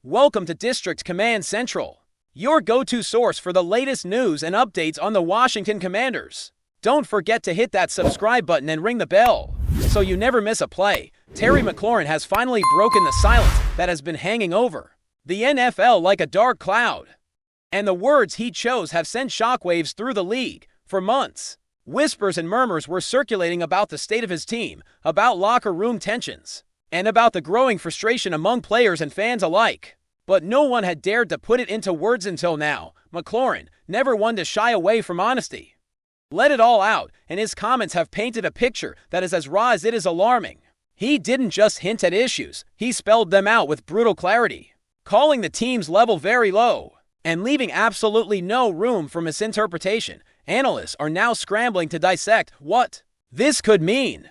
Welcome to District Command Central, your go-to source for the latest news and updates on the Washington Commanders. Don't forget to hit that subscribe button and ring the bell, so you never miss a play. Terry McLaurin has finally broken the silence that has been hanging over the NFL like a dark cloud. And the words he chose have sent shockwaves through the league. For months, whispers and murmurs were circulating about the state of his team, about locker room tensions, and about the growing frustration among players and fans alike. But no one had dared to put it into words until now. McLaurin, never one to shy away from honesty, let it all out, and his comments have painted a picture that is as raw as it is alarming. He didn't just hint at issues, he spelled them out with brutal clarity, calling the team's level very low, and leaving absolutely no room for misinterpretation. Analysts are now scrambling to dissect what this could mean,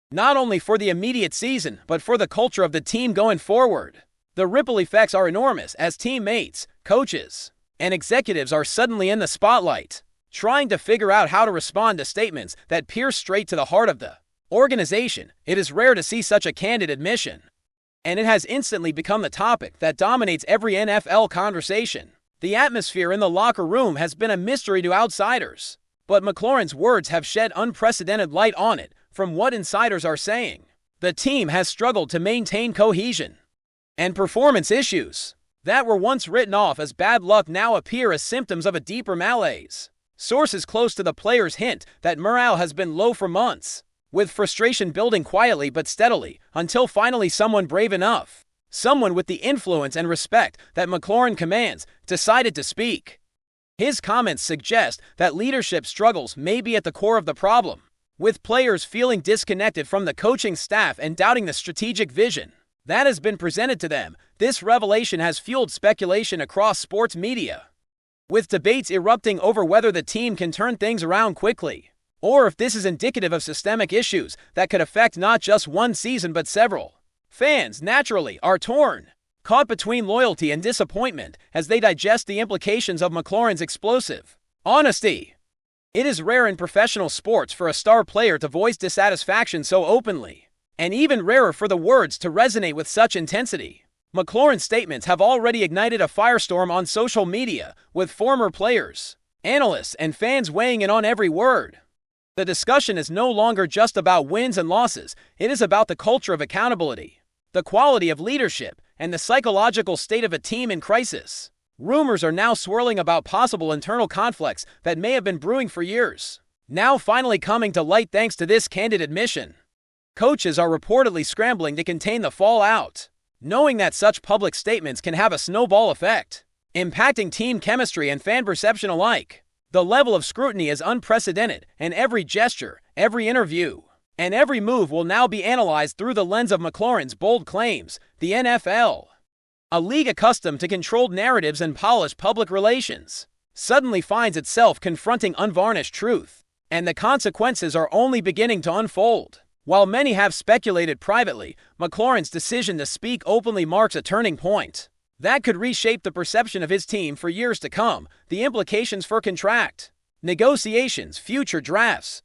not only for the immediate season, but for the culture of the team going forward. The ripple effects are enormous as teammates, coaches, and executives are suddenly in the spotlight, trying to figure out how to respond to statements that pierce straight to the heart of the organization. It is rare to see such a candid admission, and it has instantly become the topic that dominates every NFL conversation. The atmosphere in the locker room has been a mystery to outsiders, but McLaurin's words have shed unprecedented light on it. From what insiders are saying, the team has struggled to maintain cohesion, and performance issues that were once written off as bad luck now appear as symptoms of a deeper malaise. Sources close to the players hint that morale has been low for months, with frustration building quietly but steadily until finally someone brave enough, someone with the influence and respect that McLaurin commands, decided to speak. His comments suggest that leadership struggles may be at the core of the problem, with players feeling disconnected from the coaching staff and doubting the strategic vision that has been presented to them. This revelation has fueled speculation across sports media, with debates erupting over whether the team can turn things around quickly, or if this is indicative of systemic issues that could affect not just one season but several. Fans, naturally, are torn, caught between loyalty and disappointment as they digest the implications of McLaurin's explosive honesty. It is rare in professional sports for a star player to voice dissatisfaction so openly, and even rarer for the words to resonate with such intensity. McLaurin's statements have already ignited a firestorm on social media, with former players, analysts, and fans weighing in on every word. The discussion is no longer just about wins and losses, it is about the culture of accountability, the quality of leadership, and the psychological state of a team in crisis. Rumors are now swirling about possible internal conflicts that may have been brewing for years, now finally coming to light thanks to this candid admission. Coaches are reportedly scrambling to contain the fallout, knowing that such public statements can have a snowball effect, impacting team chemistry and fan perception alike. The level of scrutiny is unprecedented, and every gesture, every interview, and every move will now be analyzed through the lens of McLaurin's bold claims. The NFL, a league accustomed to controlled narratives and polished public relations, suddenly finds itself confronting unvarnished truth, and the consequences are only beginning to unfold. While many have speculated privately, McLaurin's decision to speak openly marks a turning point that could reshape the perception of his team for years to come. The implications for contract negotiations, future drafts,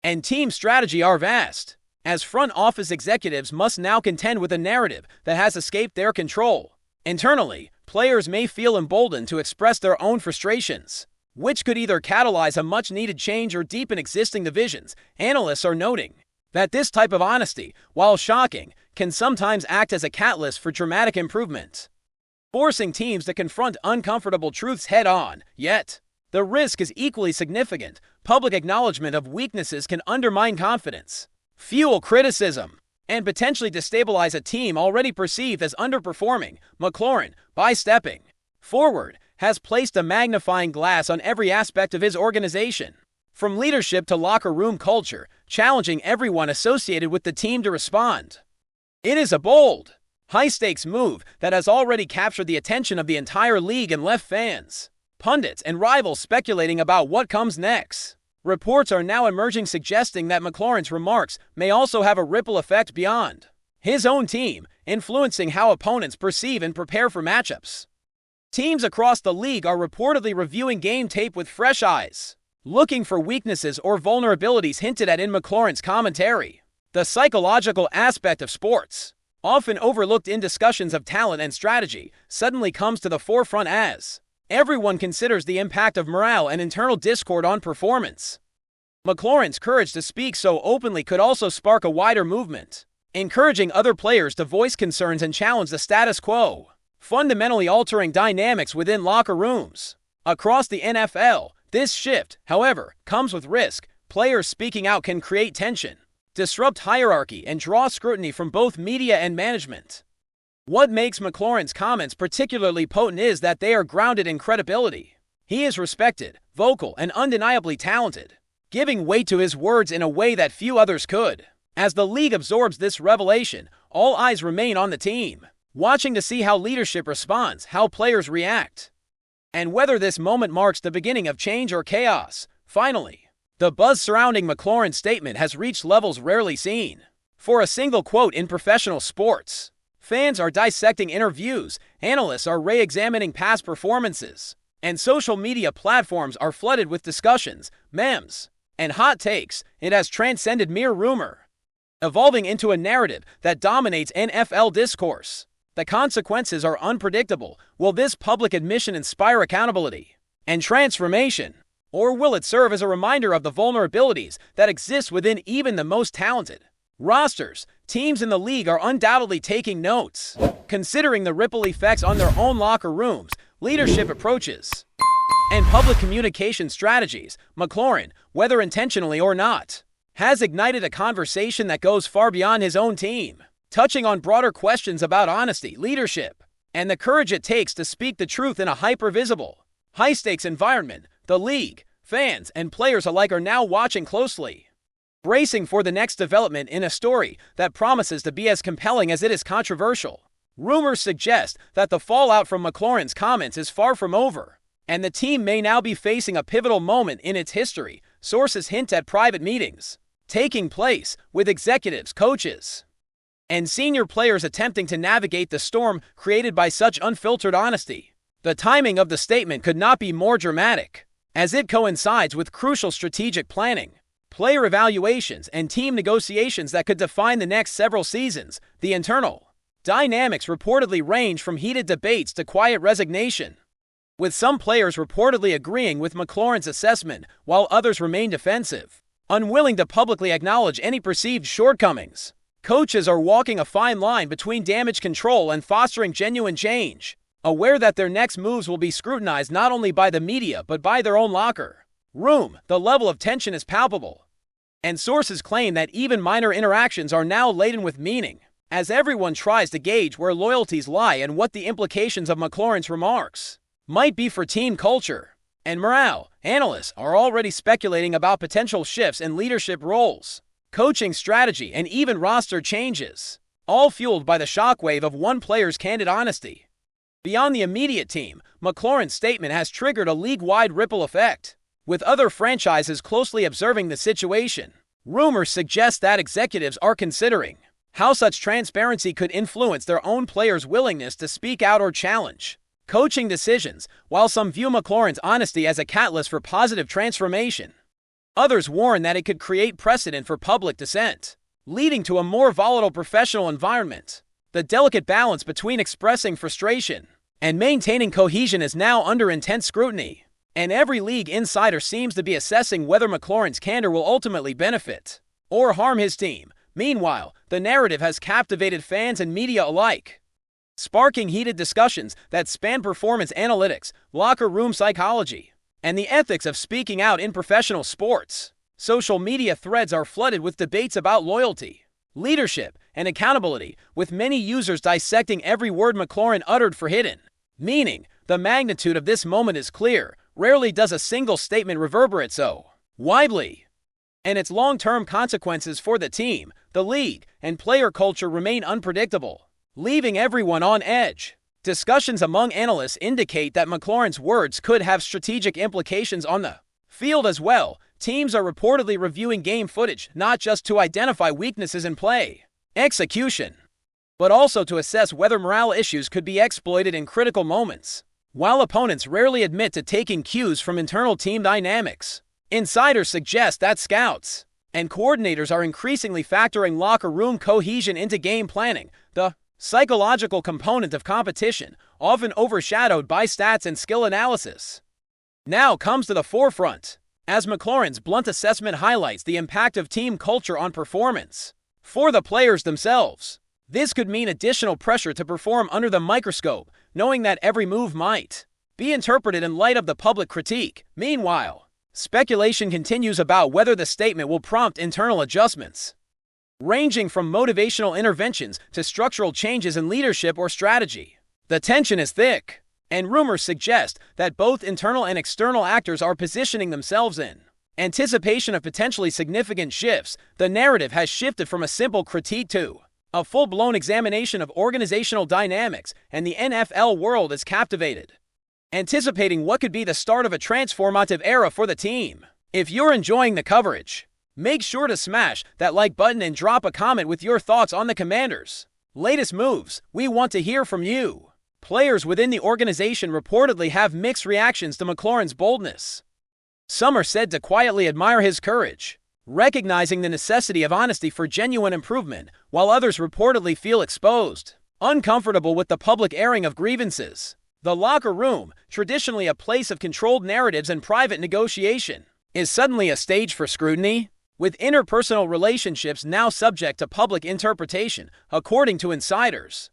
and team strategy are vast, as front office executives must now contend with a narrative that has escaped their control. Internally, players may feel emboldened to express their own frustrations, which could either catalyze a much-needed change or deepen existing divisions. Analysts are noting that this type of honesty, while shocking, can sometimes act as a catalyst for dramatic improvement, forcing teams to confront uncomfortable truths head-on. Yet, the risk is equally significant. Public acknowledgement of weaknesses can undermine confidence, fuel criticism, and potentially destabilize a team already perceived as underperforming. McLaurin, by stepping forward, has placed a magnifying glass on every aspect of his organization, from leadership to locker room culture, challenging everyone associated with the team to respond. It is a bold, high-stakes move that has already captured the attention of the entire league and left fans, pundits, and rivals speculating about what comes next. Reports are now emerging suggesting that McLaurin's remarks may also have a ripple effect beyond his own team, influencing how opponents perceive and prepare for matchups. Teams across the league are reportedly reviewing game tape with fresh eyes, looking for weaknesses or vulnerabilities hinted at in McLaurin's commentary. The psychological aspect of sports often overlooked in discussions of talent and strategy, suddenly comes to the forefront as everyone considers the impact of morale and internal discord on performance. McLaurin's courage to speak so openly could also spark a wider movement, encouraging other players to voice concerns and challenge the status quo, fundamentally altering dynamics within locker rooms. Across the NFL, this shift, however, comes with risk. Players speaking out can create tension, disrupt hierarchy, and draw scrutiny from both media and management. What makes McLaurin's comments particularly potent is that they are grounded in credibility. He is respected, vocal, and undeniably talented, giving weight to his words in a way that few others could. As the league absorbs this revelation, all eyes remain on the team, watching to see how leadership responds, how players react, and whether this moment marks the beginning of change or chaos. Finally, the buzz surrounding McLaurin's statement has reached levels rarely seen. For a single quote in professional sports, fans are dissecting interviews, analysts are re-examining past performances, and social media platforms are flooded with discussions, memes, and hot takes. It has transcended mere rumor, evolving into a narrative that dominates NFL discourse. The consequences are unpredictable. Will this public admission inspire accountability and transformation? Or will it serve as a reminder of the vulnerabilities that exist within even the most talented rosters? Teams in the league are undoubtedly taking notes, considering the ripple effects on their own locker rooms, leadership approaches, and public communication strategies. McLaurin, whether intentionally or not, has ignited a conversation that goes far beyond his own team, touching on broader questions about honesty, leadership, and the courage it takes to speak the truth in a hyper-visible, high-stakes environment. The league, fans, and players alike are now watching closely, bracing for the next development in a story that promises to be as compelling as it is controversial. Rumors suggest that the fallout from McLaurin's comments is far from over, and the team may now be facing a pivotal moment in its history. Sources hint at private meetings taking place with executives, coaches, and senior players attempting to navigate the storm created by such unfiltered honesty. The timing of the statement could not be more dramatic, as it coincides with crucial strategic planning, player evaluations, and team negotiations that could define the next several seasons. The internal dynamics reportedly range from heated debates to quiet resignation, with some players reportedly agreeing with McLaurin's assessment while others remain defensive, unwilling to publicly acknowledge any perceived shortcomings. Coaches are walking a fine line between damage control and fostering genuine change, aware that their next moves will be scrutinized not only by the media but by their own locker room. The level of tension is palpable, and sources claim that even minor interactions are now laden with meaning, as everyone tries to gauge where loyalties lie and what the implications of McLaurin's remarks might be for team culture and morale. Analysts are already speculating about potential shifts in leadership roles, coaching strategy, and even roster changes, all fueled by the shockwave of one player's candid honesty. Beyond the immediate team, McLaurin's statement has triggered a league-wide ripple effect, with other franchises closely observing the situation. Rumors suggest that executives are considering how such transparency could influence their own players' willingness to speak out or challenge coaching decisions. While some view McLaurin's honesty as a catalyst for positive transformation, others warn that it could create precedent for public dissent, leading to a more volatile professional environment. The delicate balance between expressing frustration and maintaining cohesion is now under intense scrutiny, and every league insider seems to be assessing whether McLaurin's candor will ultimately benefit or harm his team. Meanwhile, the narrative has captivated fans and media alike, sparking heated discussions that span performance analytics, locker room psychology, and the ethics of speaking out in professional sports. Social media threads are flooded with debates about loyalty, leadership, and accountability, with many users dissecting every word McLaurin uttered for hidden meaning. The magnitude of this moment is clear. Rarely does a single statement reverberate so widely, and its long-term consequences for the team, the league, and player culture remain unpredictable, leaving everyone on edge. Discussions among analysts indicate that McLaurin's words could have strategic implications on the field as well. Teams are reportedly reviewing game footage not just to identify weaknesses in play execution, but also to assess whether morale issues could be exploited in critical moments. While opponents rarely admit to taking cues from internal team dynamics, insiders suggest that scouts and coordinators are increasingly factoring locker room cohesion into game planning. The psychological component of competition, often overshadowed by stats and skill analysis, now comes to the forefront, as McLaurin's blunt assessment highlights the impact of team culture on performance. For the players themselves, this could mean additional pressure to perform under the microscope, knowing that every move might be interpreted in light of the public critique. Meanwhile, speculation continues about whether the statement will prompt internal adjustments, ranging from motivational interventions to structural changes in leadership or strategy. The tension is thick, and rumors suggest that both internal and external actors are positioning themselves in anticipation of potentially significant shifts. The narrative has shifted from a simple critique to a full-blown examination of organizational dynamics, and the NFL world is captivated, anticipating what could be the start of a transformative era for the team. If you're enjoying the coverage, make sure to smash that like button and drop a comment with your thoughts on the Commanders' latest moves. We want to hear from you. Players within the organization reportedly have mixed reactions to McLaurin's boldness. Some are said to quietly admire his courage, recognizing the necessity of honesty for genuine improvement, while others reportedly feel exposed, uncomfortable with the public airing of grievances. The locker room, traditionally a place of controlled narratives and private negotiation, is suddenly a stage for scrutiny, with interpersonal relationships now subject to public interpretation, according to insiders.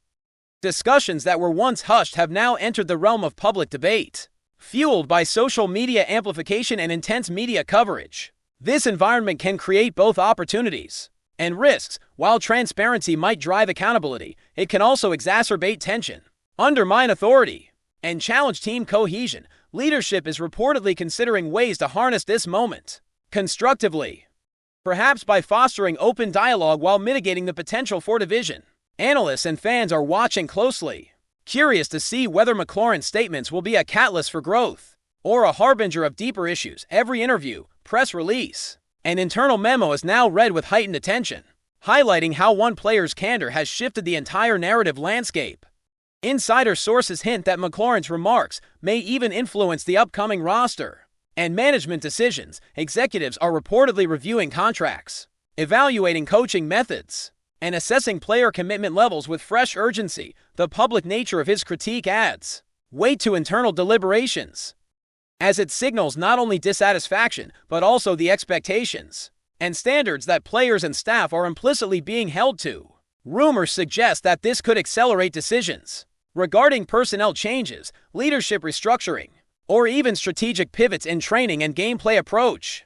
Discussions that were once hushed have now entered the realm of public debate, fueled by social media amplification and intense media coverage. This environment can create both opportunities and risks. While transparency might drive accountability, it can also exacerbate tension, undermine authority, and challenge team cohesion. Leadership is reportedly considering ways to harness this moment constructively, perhaps by fostering open dialogue while mitigating the potential for division. Analysts and fans are watching closely, curious to see whether McLaurin's statements will be a catalyst for growth or a harbinger of deeper issues. Every interview, press release, and internal memo is now read with heightened attention, highlighting how one player's candor has shifted the entire narrative landscape. Insider sources hint that McLaurin's remarks may even influence the upcoming roster and management decisions. Executives are reportedly reviewing contracts, evaluating coaching methods, and assessing player commitment levels with fresh urgency. The public nature of his critique adds weight to internal deliberations, as it signals not only dissatisfaction but also the expectations and standards that players and staff are implicitly being held to. Rumors suggest that this could accelerate decisions regarding personnel changes, leadership restructuring, or even strategic pivots in training and gameplay approach.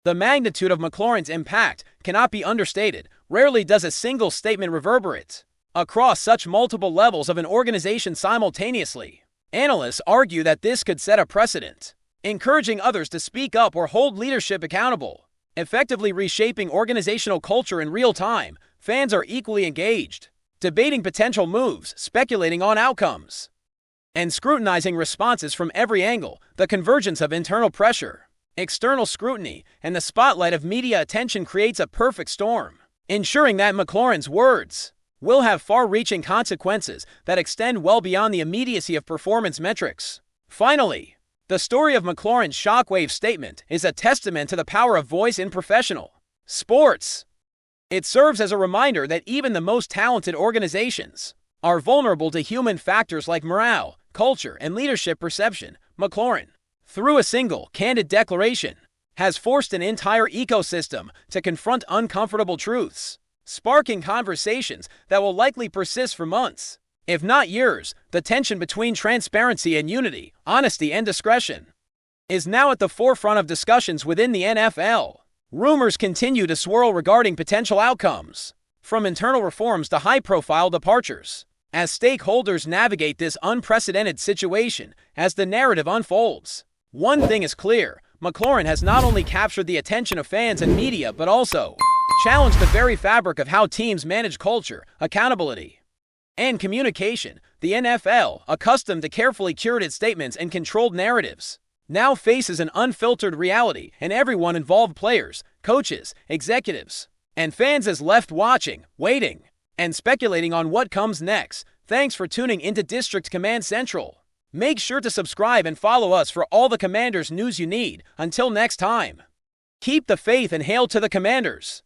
The magnitude of McLaurin's impact cannot be understated. Rarely does a single statement reverberate across such multiple levels of an organization simultaneously. Analysts argue that this could set a precedent, encouraging others to speak up or hold leadership accountable, effectively reshaping organizational culture in real time. Fans are equally engaged, debating potential moves, speculating on outcomes, and scrutinizing responses from every angle. The convergence of internal pressure, external scrutiny, and the spotlight of media attention creates a perfect storm, ensuring that McLaurin's words will have far-reaching consequences that extend well beyond the immediacy of performance metrics. Finally, the story of McLaurin's shockwave statement is a testament to the power of voice in professional sports. It serves as a reminder that even the most talented organizations are vulnerable to human factors like morale, culture, and leadership perception. McLaurin, through a single, candid declaration, has forced an entire ecosystem to confront uncomfortable truths, sparking conversations that will likely persist for months, if not years. The tension between transparency and unity, honesty and discretion, is now at the forefront of discussions within the NFL. Rumors continue to swirl regarding potential outcomes, from internal reforms to high-profile departures, as stakeholders navigate this unprecedented situation. As the narrative unfolds, one thing is clear: McLaurin has not only captured the attention of fans and media, but also challenged the very fabric of how teams manage culture, accountability, and communication. The NFL, accustomed to carefully curated statements and controlled narratives, now faces an unfiltered reality, and everyone involved, players, coaches, executives, and fans, is left watching, waiting, and speculating on what comes next. Thanks for tuning into District Command Central. Make sure to subscribe and follow us for all the Commanders news you need. Until next time, keep the faith and hail to the Commanders.